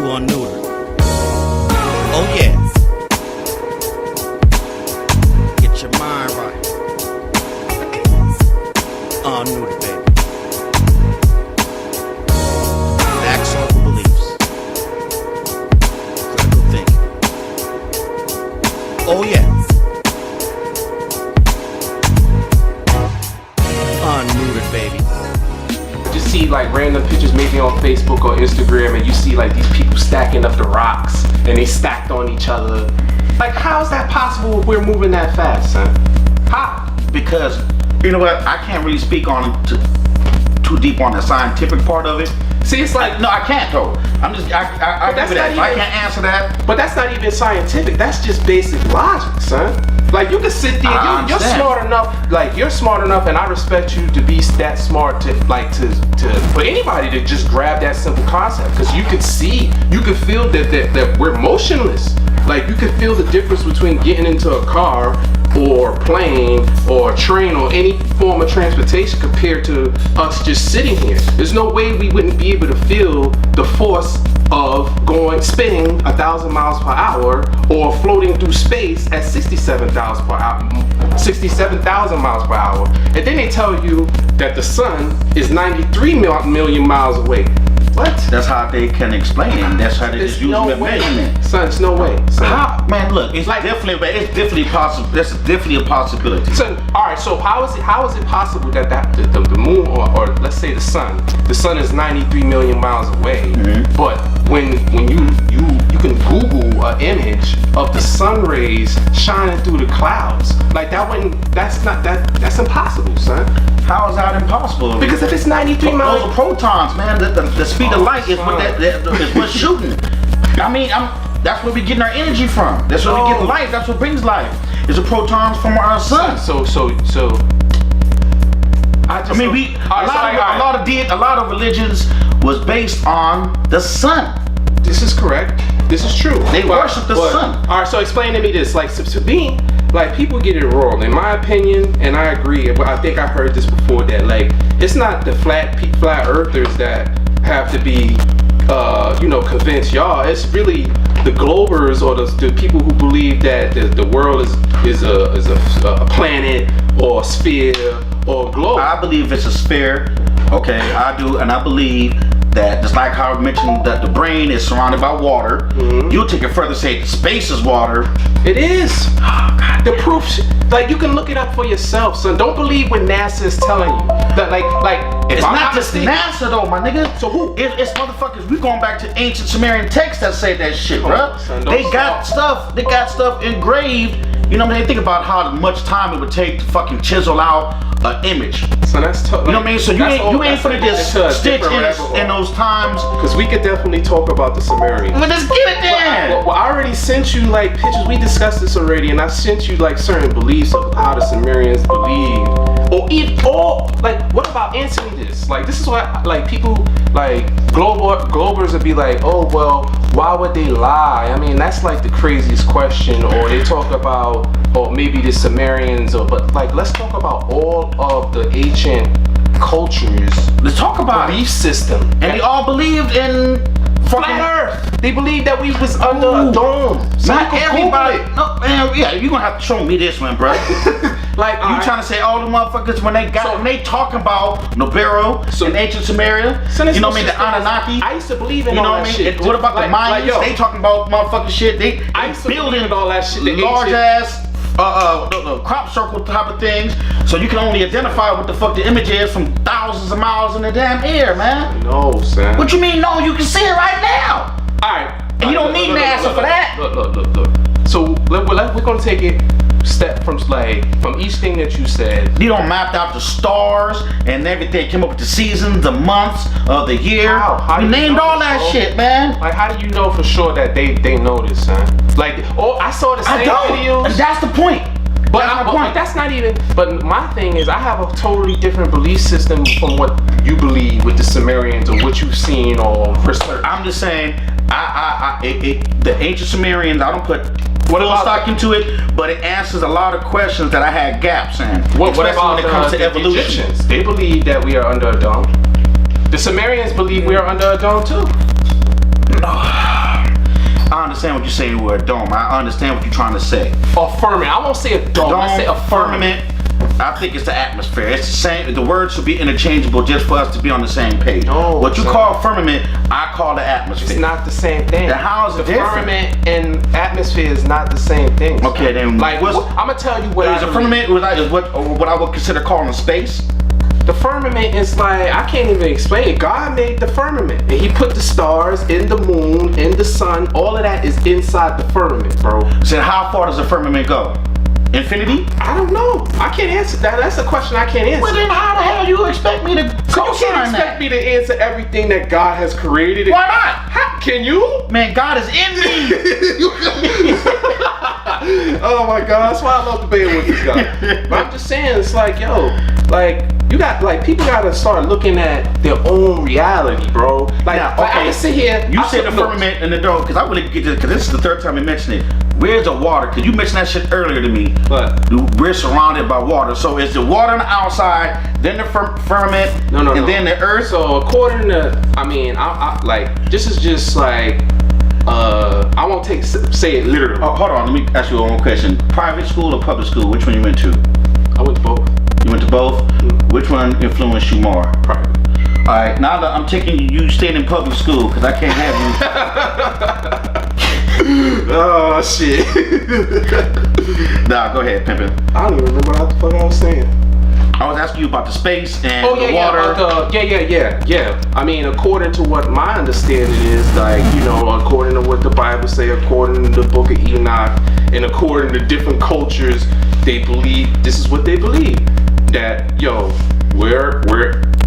UnNeuterd. Oh yeah. Get your mind right. UnNeuterd, baby. Facts over beliefs. Critical thinking. Oh yeah. UnNeuterd, baby. Just see like random pictures maybe on Facebook or Instagram, and you see like these people stacking up the rocks and they stacked on each other. Like, how is that possible if we're moving that fast, son? How? Because, you know what, I can't really speak on too deep on the scientific part of it. See, it's like, No, I can't though. I give it that. I can't answer that. but that's not even scientific. That's just basic logic, son. Like, you can sit there, you're smart enough, like, you're smart enough, and I respect you to be that smart to, like, to for anybody to just grab that simple concept, because you could see, you could feel that we're motionless. Like, you could feel the difference between getting into a car or plane or a train or any form of transportation compared to us just sitting here. There's no way we wouldn't be able to feel the force of spinning 1,000 miles per hour or floating through space at 67,000 miles per hour. And then they tell you that the sun is 93 million miles away. What? That's how they can explain it. That's how they just use the measurement. Son, it's no way. Son. How? Man, look, it's like definitely possible. That's definitely a possibility. So, all right. So how is it possible that the moon or let's say the sun is 93 million miles away, but when you can Google an image of the sun rays shining through the clouds, like that's impossible, son. How is that impossible? Because if it's 93 miles, those are protons, man. The speed of light is what's shooting. I mean, that's where we getting our energy from. That's where we get life. That's what brings life. It's the protons from our sun. So. A lot of religions was based on the sun. This is correct. This is true. They worship the sun. All right, so explain to me this. Like, to me, like, people get it wrong. In my opinion, and I agree, but I think I heard this before, that like it's not the flat earthers that have to be, convince y'all. It's really the globers or the people who believe that the world is a planet or a sphere or a globe. I believe it's a sphere. Okay, I do, and I believe that just like how I mentioned that the brain is surrounded by water, you'll take it further, say space is water. It is. Oh, God. The proof, like, you can look it up for yourself, son. Don't believe what NASA is telling you. That like it's not just NASA though, my nigga. So who? It's motherfuckers. We going back to ancient Sumerian texts that say that shit, bro. They got stuff engraved. You know what I mean? Think about how much time it would take to fucking chisel out an image. So that's you know what I mean? So you ain't finna just stitch in those times. Because we could definitely talk about the Sumerians. But let's get it then. Well, I already sent you like pictures. We discussed this already, and I sent you like certain beliefs of how the Sumerians believed. Or like, what about answering this? Like, this is why like people like globers would be like, oh well, why would they lie? I mean, that's like the craziest question. Or they talk about, or maybe the Sumerians, but like, let's talk about all of the ancient cultures. Let's talk about belief system. And they all believed in flat Earth. They believed that we was under a dome. So not everybody. No, man, yeah, you gonna have to show me this one, bro. Like, you trying to say all the motherfuckers when they talking about Nibiru in ancient Sumeria, you know what I mean, the Anunnaki. I used to believe in all that shit. What about the Mayans? They talking about motherfucking shit. I used to building all that shit. Large ass the crop circle type of things, so you can only identify what the fuck the image is from thousands of miles in the damn air, man. No, son. What you mean? No, you can see it right now. All right. And you don't need NASA for that. Look. So we're gonna take it step from each thing that you said. You don't map out the stars and everything. Came up with the seasons, the months of the year. How you named all that shit, man. Like, how do you know for sure that they know this, son? Like, I saw the same videos. And that's the point. But that's not even. But my thing is, I have a totally different belief system from what you believe with the Sumerians or what you've seen or research. I'm just saying, the ancient Sumerians, I don't put full stock into it, but it answers a lot of questions that I had gaps in. What about when it comes to evolution? Egyptians? They believe that we are under a dome. The Sumerians believe we are under a dome too. I understand what you're saying with a dome. I understand what you're trying to say. A firmament. I won't say a dome. I say a firmament. I think it's the atmosphere. It's the same. The words should be interchangeable just for us to be on the same page. No, what you call firmament, I call the atmosphere. It's not the same thing. Then how is it the different? Firmament and atmosphere is not the same thing. Okay, then like I'm gonna tell you what is a firmament is what I would consider calling space. The firmament is like, I can't even explain it. God made the firmament and he put the stars in the moon, in the sun. All of that is inside the firmament, bro. So how far does the firmament go? Infinity? I don't know. I can't answer that. That's a question I can't answer. Well, then how the hell you expect me to So you can't expect me to answer everything that God has created. Why not? Can you? Man, God is in me. Oh my God, that's why I love debating with this guy. But I'm just saying, it's like, yo, like, you got, like, people gotta start looking at their own reality, bro. Like, now, like I can sit here. You said the firmament and the dome, because I really get this, because this is the third time you mentioned it. Where's the water? Because you mentioned that shit earlier to me. What? We're surrounded by water. So is the water on the outside, then the firmament, and then the earth? So according to, I mean, I like, this is just like, I won't say it literally. Oh, hold on, let me ask you one more question. Private school or public school? Which one you went to? I went to both. You went to both? Mm-hmm. Which one influenced you more? Private. All right, now that I'm taking you staying in public school, because I can't have you. Oh shit. Nah, go ahead, pimpin'. I don't even remember what the fuck I was saying. I was asking you about the space and the yeah, water. Yeah. I mean, according to what my understanding is, like, you know, according to what the Bible say, according to the book of Enoch, and according to different cultures, they believe, this is what they believe, that, yo, we're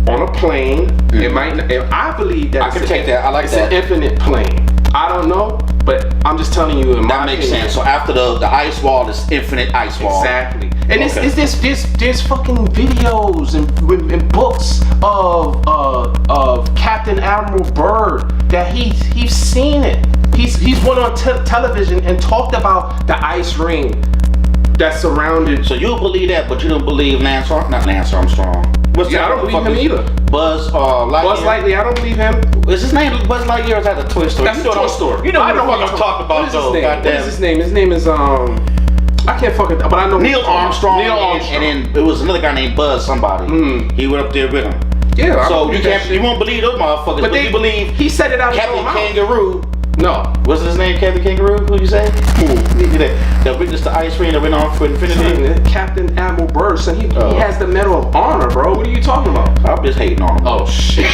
on a plane. Mm-hmm. It might not, and I believe that I can take that. I like it's that. It's an infinite plane. I don't know, but I'm just telling you in my That makes opinion. sense. So after the ice wall, this infinite ice wall. Exactly. And there's fucking videos and books of Captain Admiral Byrd that he's seen it. He's went on television and talked about the ice ring that surrounded. So you believe that, but you don't believe Lance Armstrong. I don't believe him either. Buzz Lightyear. I don't believe him. Is his name Buzz Lightyear or is that a Toy Story? That's a Toy Story. You know what I'm talking about, though. What is his name? His name is I can't fucking, but I know Neil Armstrong. Neil Armstrong. And then it was another guy named Buzz somebody. Mm. He went up there with him. Yeah. So you won't believe those motherfuckers, but you believe he said it out. Captain Kangaroo. No. What's his name? Captain Kangaroo? Who you say? That witnessed the ice ring that went on for infinity. Captain Admiral Byrd, son, he has the Medal of Honor, bro. What are you talking about? I'm just hating on him. Oh shit.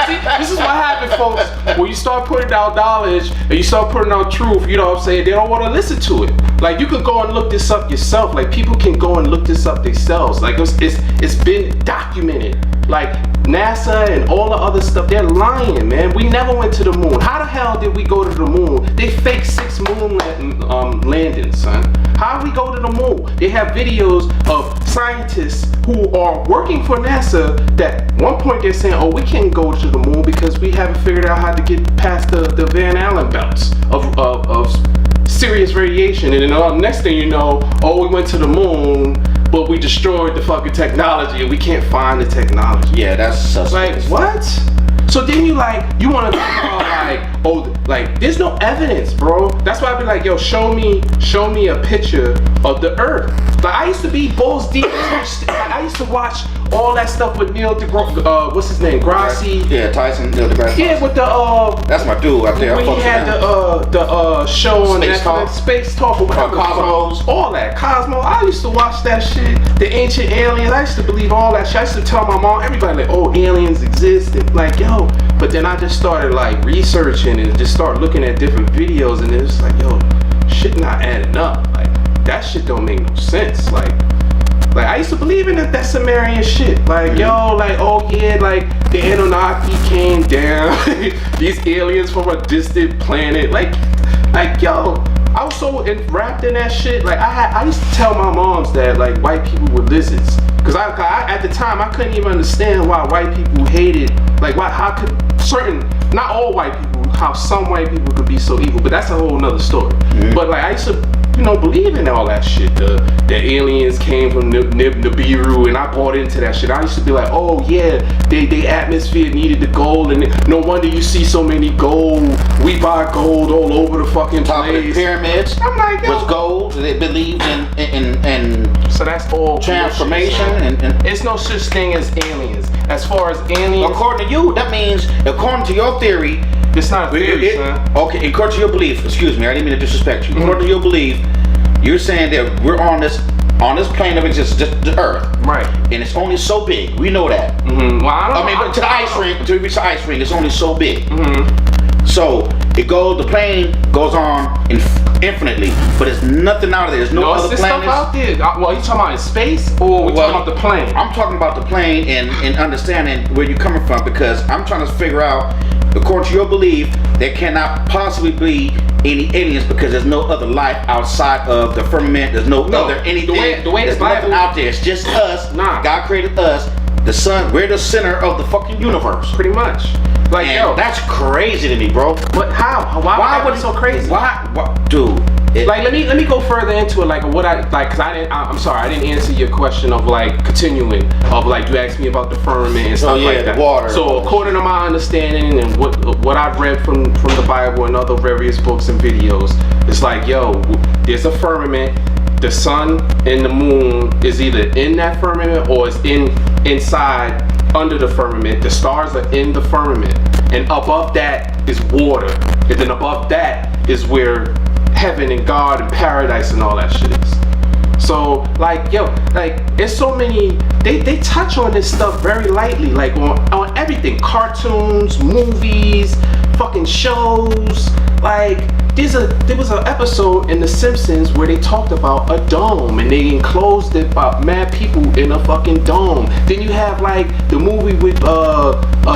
See, this is what happens, folks. When you start putting out knowledge and you start putting out truth, you know what I'm saying? They don't want to listen to it. Like, you can go and look this up yourself. Like, people can go and look this up themselves. Like, it's been documented. Like, NASA and all the other stuff, they're lying, man. We never went to the moon. How the hell did we go to the moon? They faked 6 moon landings, son. How did we go to the moon? They have videos of scientists who are working for NASA that one point they're saying, oh, we can't go to the moon because we haven't figured out how to get past the Van Allen belts of serious radiation. And then next thing you know, oh, we went to the moon, but we destroyed the fucking technology and we can't find the technology. Yeah, that's suspect. Like, what? So then you want to talk about like, oh, like, there's no evidence, bro. That's why I be like, yo, show me a picture of the Earth. Like, I used to be balls deep. I used to watch all that stuff with Neil deGrasse, what's his name, Grassi. Yeah, Tyson, Neil deGrasse. Yeah, with the that's my dude out there. when he had the show on Space Netflix, Talk. Space Talk, or whatever. Cosmos. All that. Cosmo. I used to watch that shit. The ancient aliens. I used to believe all that shit. I used to tell my mom, everybody, like, oh, aliens exist. And like, yo. But then I just started like researching and just start looking at different videos, and it's like, yo, shit not adding up. Like, that shit don't make no sense. Like I used to believe in that Sumerian shit. Like, yo, like, oh yeah, like the Anunnaki came down. These aliens from a distant planet. Like, yo, I was so wrapped in that shit. Like, I used to tell my moms that like white people were lizards. Cause I at the time I couldn't even understand why white people hated, like, how could not all white people, how some white people could be so evil. But that's a whole nother story. But like, I used to believe in all that shit. The aliens came from Nibiru, and I bought into that shit. I used to be like, oh yeah, they atmosphere needed the gold, and no wonder you see so many gold. We buy gold all over the fucking Top of the place. pyramids I'm like, was gold. They believed in so that's all transformation bullshit, and it's no such thing as aliens. As far as aliens, according to you, that means according to your theory. it's not a theory, son. Okay, according to your belief, excuse me, I didn't mean to disrespect you. According to your belief, you're saying that we're on this plane of existence, just the Earth, Right. and it's only so big. We know that. Well, I don't know. But to the ice rink, until we reach the ice rink, it's only so big. So the plane goes on infinitely, but there's nothing out of there. There's no other it's planets. stuff out there. Well, you talking about in space, or we talking about the plane? I'm talking about the plane and understanding where you're coming from, because I'm trying to figure out, according to your belief, there cannot possibly be any aliens because there's no other life outside of the firmament. There's no other anything. The way there's the Bible nothing out there. It's just us. Nah. God created us. The sun. We're the center of the fucking universe. Pretty much. Like, And that's crazy to me, bro. but how? Why would it so crazy? Why, dude? Like, let me go further into it. Like, what I like, cause I'm sorry, I didn't answer your question of like continuing of like you asked me about the firmament and stuff like that. The water. So according to my understanding and what I've read from the Bible and other various books and videos, it's like, yo, there's a firmament. The sun and the moon is either in that firmament or is inside under the firmament. The stars are in the firmament, and above that is water, and then above that is where heaven and God and paradise and all that shit is. So like, yo, like it's so many, they touch on this stuff very lightly, like on everything, cartoons, movies, fucking shows. Like there was an episode in The Simpsons where they talked about a dome and they enclosed it about mad people in a fucking dome. Then you have like the movie with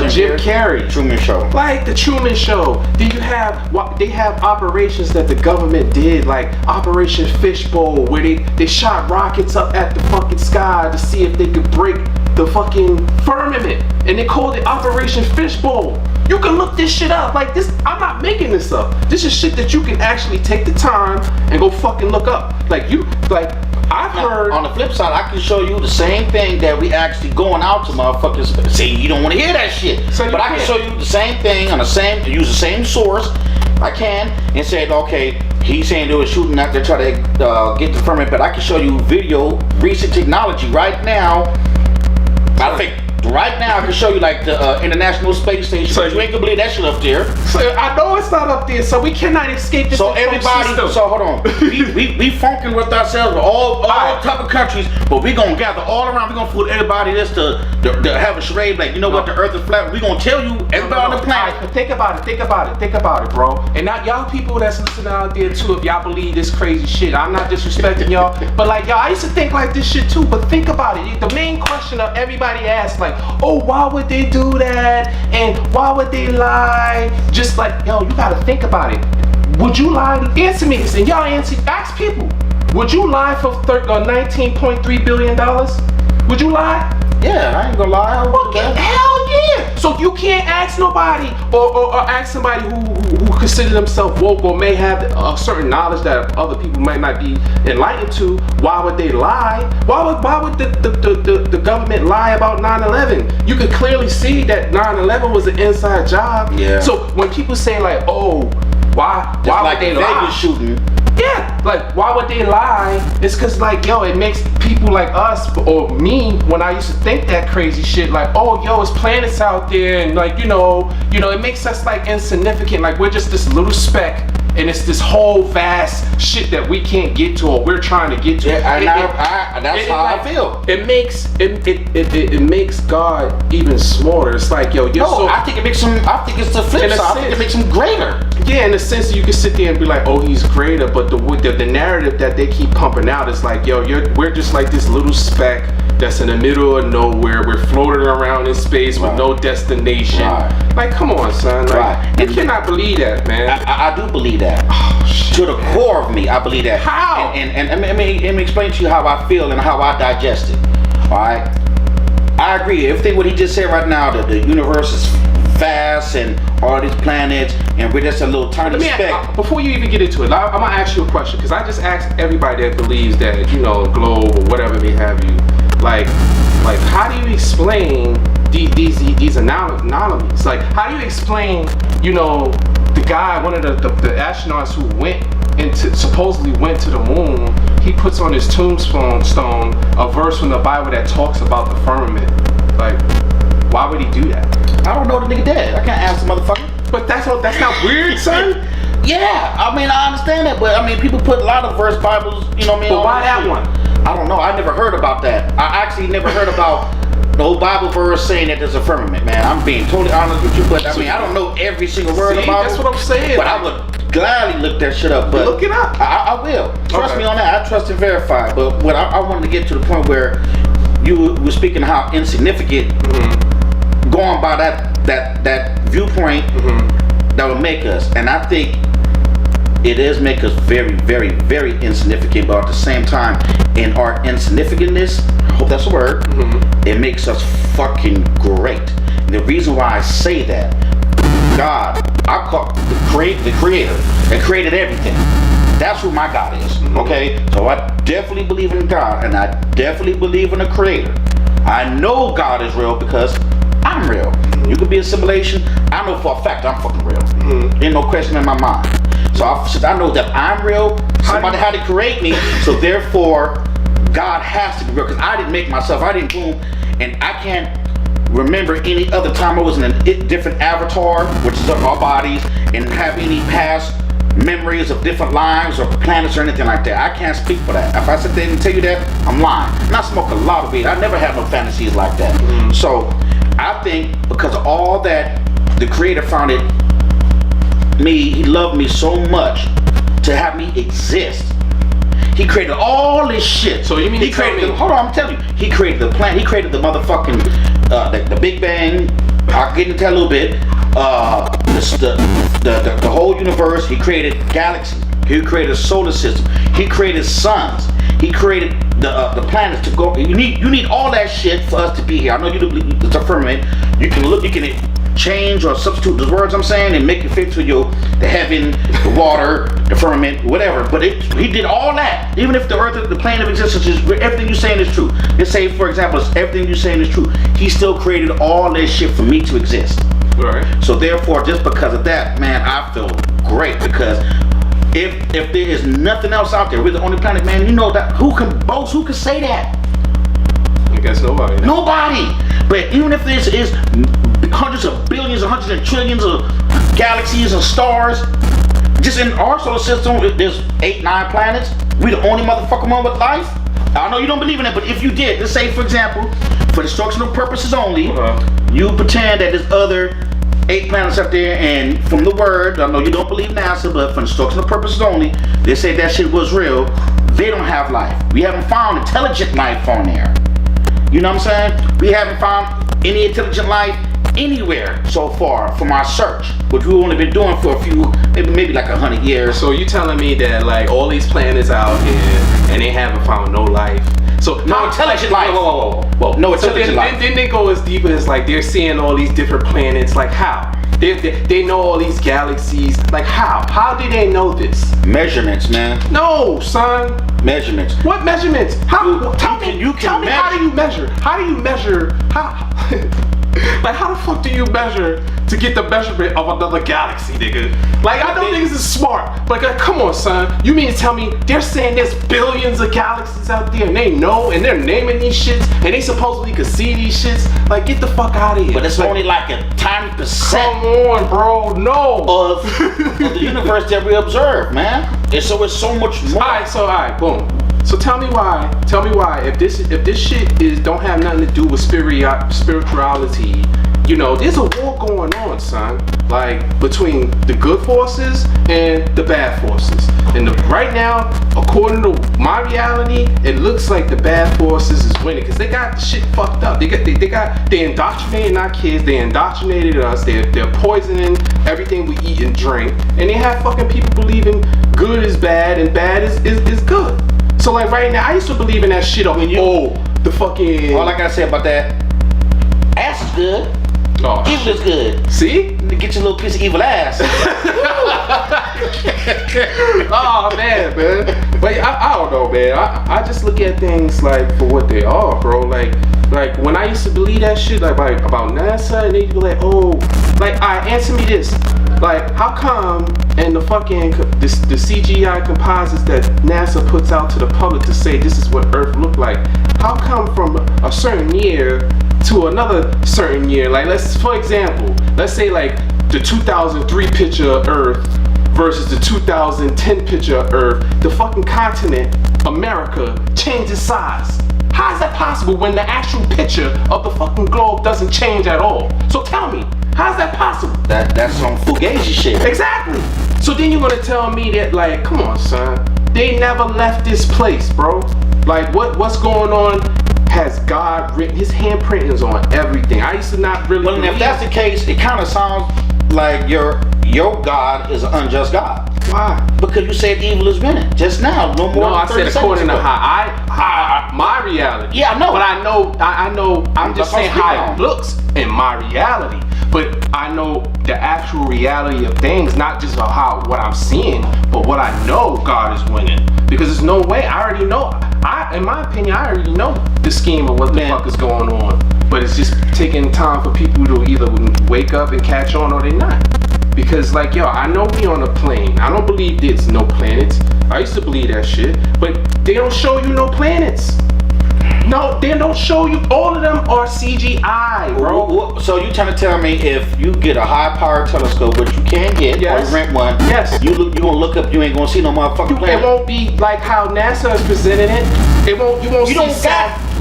Jim Carrey, Truman Show. like the Truman Show. Then you have they have operations that the government did, like Operation Fishbowl, where they shot rockets up at the fucking sky to see if they could break the fucking firmament, and they called it Operation Fishbowl. You can look this shit up. Like this, I'm not making this up. This is shit that you can actually take the time and go fucking look up. I've heard. On the flip side, I can show you the same thing that we actually going out to motherfuckers say you don't want to hear that shit. So but I can show you the same thing on to use the same source. I can and say, okay, he's saying they were shooting out there trying to get the firmament, but I can show you video, recent technology right now. I think right now I can show you like the International Space Station. So you ain't gonna believe that shit up there. So I know it's not up there, so we cannot escape this. So everybody, so hold on. we funking with ourselves with all type of countries, but we gonna gather all around. We gonna fool everybody that's to have a charade like, you know what, the Earth is flat. We gonna tell you everybody on the planet. Right, but think about it, bro. And not y'all people that's listening out there too. If y'all believe this crazy shit, I'm not disrespecting y'all, but like y'all, I used to think like this shit too. But think about it. The main question of everybody asks, like, oh, why would they do that? And why would they lie? Just like, yo, you gotta think about it. Would you lie? Answer me this, and y'all ask people. Would you lie for $19.3 billion? Would you lie? Yeah, I ain't gonna lie. Fucking hell yeah! So you can't ask nobody or ask somebody who consider themselves woke or may have a certain knowledge that other people might not be enlightened to. Why would they lie? Why would the government lie about 9/11? You could clearly see that 9/11 was an inside job. Yeah. So when people say like, oh, why like would they the lie? Vegas shooting. Yeah, like why would they lie? It's cause like, yo, it makes people like us or me, when I used to think that crazy shit, like, oh, yo, it's planets out there, and like, you know, it makes us like insignificant, like we're just this little speck, and it's this whole vast shit that we can't get to or we're trying to get to. Yeah, that's how I feel. It makes God even smaller. It's like, yo, I think it makes him. I think it's the flip side. I think it makes him greater. Yeah, in the sense that you can sit there and be like, oh, he's greater, but the narrative that they keep pumping out is like, yo, we're just like this little speck that's in the middle of nowhere. We're floating around in space with no destination. Right. Like, come on, son. Like, you cannot believe that, man. I do believe that. Oh, shit. To the core of me, I believe that. How? And let me explain to you how I feel and how I digest it. All right. I agree. Everything what he just said right now, that the universe is vast and all these planets, and we're just a little tiny speck. Before you even get into it, I'm gonna ask you a question, because I just asked everybody that believes that, you know, globe or whatever may have you, like how do you explain these anomalies? Like, how do you explain, you know, the guy, one of the astronauts who supposedly went to the moon, he puts on his tombstone a verse from the Bible that talks about the firmament. Like, why would he do that? I don't know the nigga dead. I can't ask the motherfucker. But that's not weird, son. Yeah, I mean, I understand that, but I mean, people put a lot of verse Bibles, you know what I mean? But why that one? I don't know. I never heard about that. I actually never heard about no Bible verse saying that there's a firmament, man. I'm being totally honest with you, but I mean, I don't know every single word about it. That's what I'm saying. But I would gladly look that shit up. But look it up. I will. Trust me on that. I trust and verify. But what I wanted to get to the point where you were speaking how insignificant, going by that viewpoint, that would make us. And I think it does make us very, very, very insignificant, but at the same time, in our insignificantness, I hope that's a word, it makes us fucking great. And the reason why I say that, God, I call the creator that created everything. That's who my God is, okay? So I definitely believe in God, and I definitely believe in the creator. I know God is real because I'm real. You could be a simulation. I know for a fact I'm fucking real. Ain't no question in my mind. So since I know that I'm real, somebody had to create me, so therefore God has to be real, because I didn't make myself. I didn't boom, and I can't remember any other time I was in a different avatar, which is of our bodies, and have any past memories of different lives or planets or anything like that. I can't speak for that. If I sit there and tell you that, I'm lying. And I smoke a lot of weed. I never had no fantasies like that. So I think because of all that, the creator found it, he loved me so much to have me exist. He created all this shit. So you mean hold on, I'm telling you. He created the planet. He created the motherfucking the Big Bang. I'll get into that a little bit. The whole universe. He created galaxies. He created a solar system. He created suns. He created the planets to go. You need all that shit for us to be here. I know you do believe it's a firmament. You can change or substitute the words I'm saying and make it fit to the heaven, the water, the firmament, whatever. But he did all that. Even if the earth, the plane of existence is everything you're saying is true. Let's say, for example, everything you're saying is true. He still created all this shit for me to exist. Right. So therefore, just because of that, man, I feel great, because if there is nothing else out there, we're the only planet, man. You know that who can boast? Who can say that? I guess nobody. Nobody. But even if this is hundreds of billions or hundreds of trillions of galaxies and stars, just in our solar system, there's 8-9 planets. We the only motherfucking one with life. I know you don't believe in it, but if you did, let's say, for example, for instructional purposes only, you pretend that there's other 8 planets up there, and from the word, I know you don't believe NASA, but for instructional purposes only, they say that shit was real. They don't have life. We haven't found intelligent life on there. You know what I'm saying? We haven't found any intelligent life anywhere so far from our search, which we've only been doing for a few, maybe like 100 years. So you telling me that like all these planets out here and they haven't found no life? So no intelligent life. Whoa. No intelligent life. Then they go as deep as like they're seeing all these different planets. Like how? They know all these galaxies. Like how? How do they know this? Measurements, man. No, son. Measurements. What measurements? How? Tell me how do you measure? How do you measure? How? Like how the fuck do you measure to get the measurement of another galaxy, nigga? Like I know niggas is smart, but like, come on, son. You mean to tell me they're saying there's billions of galaxies out there and they know and they're naming these shits and they supposedly could see these shits? Like get the fuck out of here. But it's like, only like a tiny percent. Come on, bro. No. Of the universe that we observe, man. And so it's so much more. Alright, boom. So tell me why if this shit don't have nothing to do with spirituality, you know, there's a war going on, son. Like between the good forces and the bad forces. And right now, according to my reality, it looks like the bad forces is winning because they got the shit fucked up. They indoctrinating our kids. They indoctrinated us. They're poisoning everything we eat and drink. And they have fucking people believing good is bad and bad is good. So like right now, I used to believe in that shit. The fucking. All I gotta say about that, ass is good. Oh, Evil is good. See? Get your little piece of evil ass. Oh man. But I don't know, man. I just look at things like for what they are, bro. Like when I used to believe that shit, like about NASA, and they'd be like, oh, like, alright, answer me this. Like, how come in the fucking the CGI composites that NASA puts out to the public to say this is what Earth looked like? How come from a certain year to another certain year? Like, for example, let's say like the 2003 picture of Earth versus the 2010 picture of Earth, the fucking continent, America, changes size. How is that possible when the actual picture of the fucking globe doesn't change at all? So tell me, how is that possible? That's some fugazi shit. Exactly. So then you're gonna tell me that, like, come on, son, they never left this place, bro. Like, what's going on? Has God written his handprintings on everything? I used to not really. Well, if that's the case, it kind of sounds like your God is an unjust God. Why? Because you said evil is winning just now. No more. No, I said according to ago. how my reality. Yeah, I know. But I know. I'm just saying how it looks in my reality. But I know the actual reality of things, not just what I'm seeing, but what I know God is winning. Because there's no way. I already know. In my opinion, I already know the scheme of what the fuck is going on. But it's just taking time for people to either wake up and catch on or they not. Because, like, yo, I know we on a plane. I don't believe there's no planets. I used to believe that shit. But they don't show you no planets. No, they don't show you. All of them are CGI, bro. So you trying to tell me if you get a high-powered telescope, which you can get, or you rent one, you gonna look up, you ain't gonna see no motherfucking planet. It won't be like how NASA is presenting it. You won't see.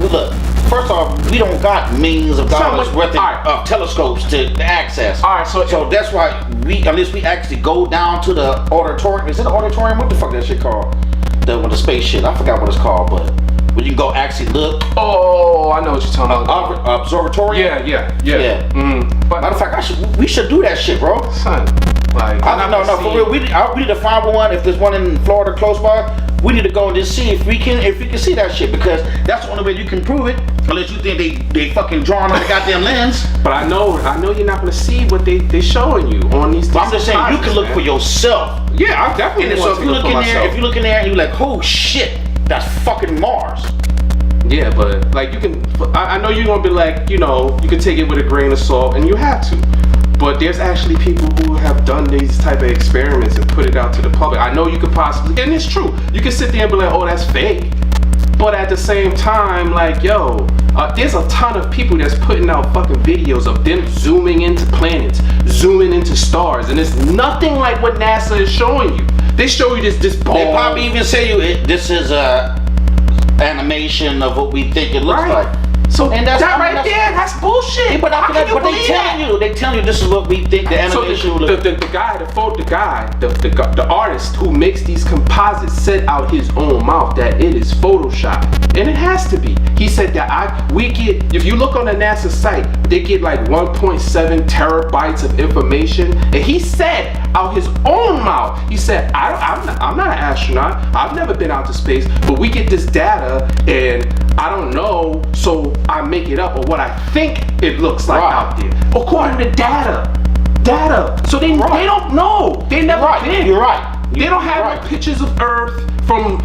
Look. First off, we don't got millions of dollars worth of telescopes to access. Alright, so that's why unless we actually go down to the auditorium. Is it an auditorium? What the fuck that shit called? The space shit. I forgot what it's called, but when you go actually look. Oh, I know what you're talking about. Observatory. Yeah. Mm. But matter of fact, we should do that shit, bro. Son, like, no, for real. We need to find one. If there's one in Florida close by, we need to go and just see if we can see that shit, because that's the only way you can prove it. Unless you think they fucking drawing on the goddamn lens. But I know you're not gonna see what they showing you on these. I'm just saying you can look for yourself. Yeah, I definitely. And so if you look in there and you're like, oh shit, that's fucking Mars. Yeah, but like you can. I know you're gonna be like, you can take it with a grain of salt, and you have to. But there's actually people who have done these type of experiments and put it out to the public. I know you could possibly, and it's true. You can sit there and be like, oh, that's fake. But at the same time, like, yo, there's a ton of people that's putting out fucking videos of them zooming into planets, zooming into stars, and it's nothing like what NASA is showing you. They show you this ball. They probably even say this is a animation of what we think it looks like. So and that's that's bullshit. But they tell you this is what we think the animation will look. The artist who makes these composites said out his own mouth that it is Photoshop, and it has to be. He said that if you look on the NASA site, they get like 1.7 terabytes of information, and he said out his own mouth, he said, I'm not an astronaut. I've never been out to space, but we get this data, and I don't know, so I make it up or what I think it looks like out there, according to data. So they don't know. They never been. You're right. They don't have no pictures of Earth from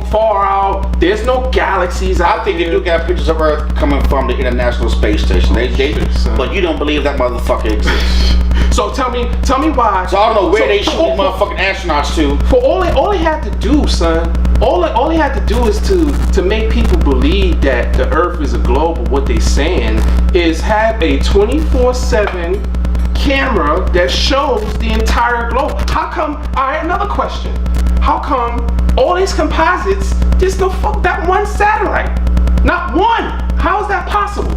far out. There's no galaxies out. I think they do got pictures of Earth coming from the International Space Station. But you don't believe that motherfucker exists. So tell me why. So I don't know where they shoot these motherfucking astronauts to. For all they have to do, son. All they have to do is to make people believe that the Earth is a globe. Of what they saying is have a 24/7 camera that shows the entire globe. How come? All right, another question. How come all these composites just don't fuck that one satellite? Not one. How is that possible?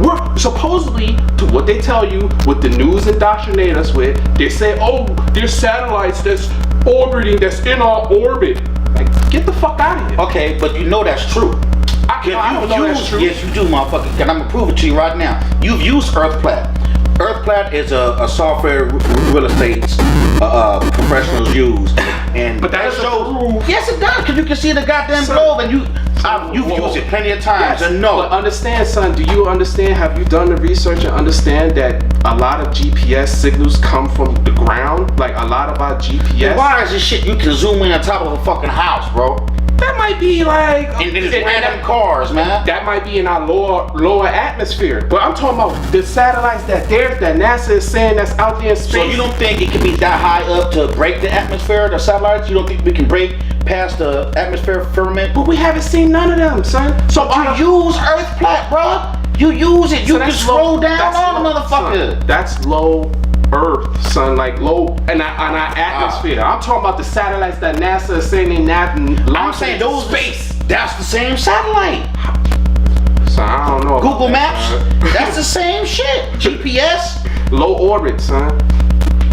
We're supposedly, to what they tell you, what the news indoctrinate us with, they say, oh, there's satellites that's orbiting, that's in our orbit. Like, get the fuck out of here. Okay, but you know that's true. I don't know that's true. Yes, you do, motherfucker. And I'm gonna prove it to you right now. You've used EarthPlat. EarthPlat is a software real estate professionals use, but that shows. Yes, it does, because you can see the goddamn globe, and You've used it plenty of times, and no. But understand, son, do you understand, have you done the research and understand that a lot of GPS signals come from the ground? Like, a lot of our GPS... Why is this shit you can zoom in on top of a fucking house, bro? That might be like... And there's random cars, man. That might be in our lower atmosphere. But I'm talking about the satellites that NASA is saying that's out there in space. So you don't think it can be that high up to break the atmosphere, the satellites? You don't think we can break past the atmosphere firmament? But we haven't seen none of them, son. So you use Earth plat, bro. You use it. You can scroll down on the motherfucker. Son, that's low Earth, son. Like low in our atmosphere. I'm talking about the satellites that NASA is saying they I'm saying those space. That's the same satellite. So I don't know. Google Maps. That's the same shit. GPS. Low orbit, son.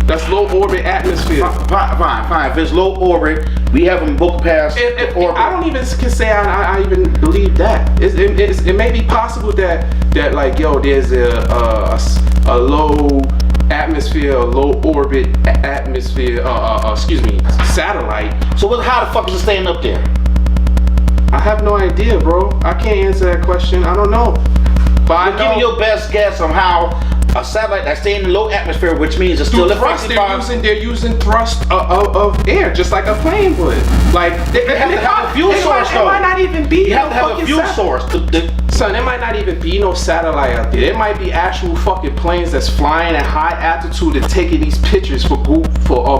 That's low orbit atmosphere. Fine. If it's low orbit, we have them booked past orbit. I don't even can say I even believe that. It may be possible that like, yo, there's a low atmosphere, a low orbit atmosphere, satellite. So how the fuck is it staying up there? I have no idea, bro. I can't answer that question. I don't know. But give me your best guess on how a satellite that's staying in low atmosphere, which means it's still thrust. They're using thrust of air, just like a plane would. Like they have to have a fuel source. It might not even be. You have to have a fuel source. Son, there might not even be no satellite out there. There might be actual fucking planes that's flying at high altitude and taking these pictures for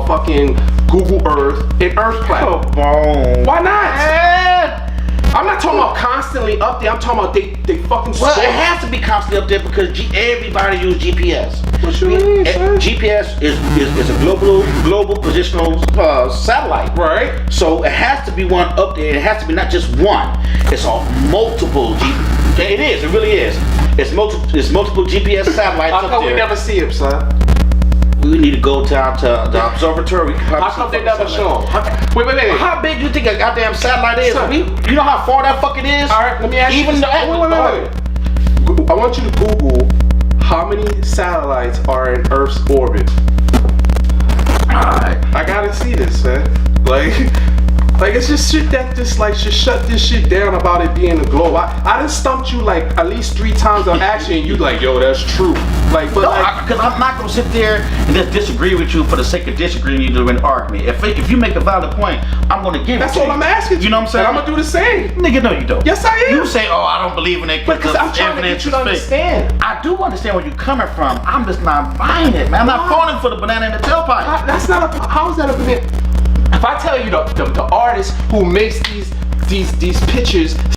fucking Google Earth and Earth Planet. Come on. Why not? I'm not talking about constantly up there. I'm talking about they fucking. Well, it has to be constantly up there because everybody uses GPS. What you mean, son? GPS is a global positional satellite. Right. So it has to be one up there. It has to be not just one. It's a multiple It is. It really is. It's multiple GPS satellites up there. How come we never see them, son? We need to go down to the observatory. How come they never show them? Wait. How big do you think a goddamn satellite is? Son, you know how far that fucking is? Alright, let me ask you. Wait. I want you to Google how many satellites are in Earth's orbit. Alright. I gotta see this, man. Like it's just shit that just shut this shit down about it being a globe. I done stumped you like at least 3 times on action and you like, yo, that's true. Because I'm not gonna sit there and just disagree with you for the sake of disagreeing with you and argue me. If you make a valid point, I'm gonna give it to you. That's all I'm asking. You know what I'm saying? And I'm gonna do the same. Nigga, no, you don't. Yes, I am. You say, oh, I don't believe in it because I'm trying to get you to understand. I do understand where you're coming from. I'm just not buying it, man. I'm not falling for the banana in the tailpipe. That's not a. How is that a banana? If I tell you the artist who makes these pictures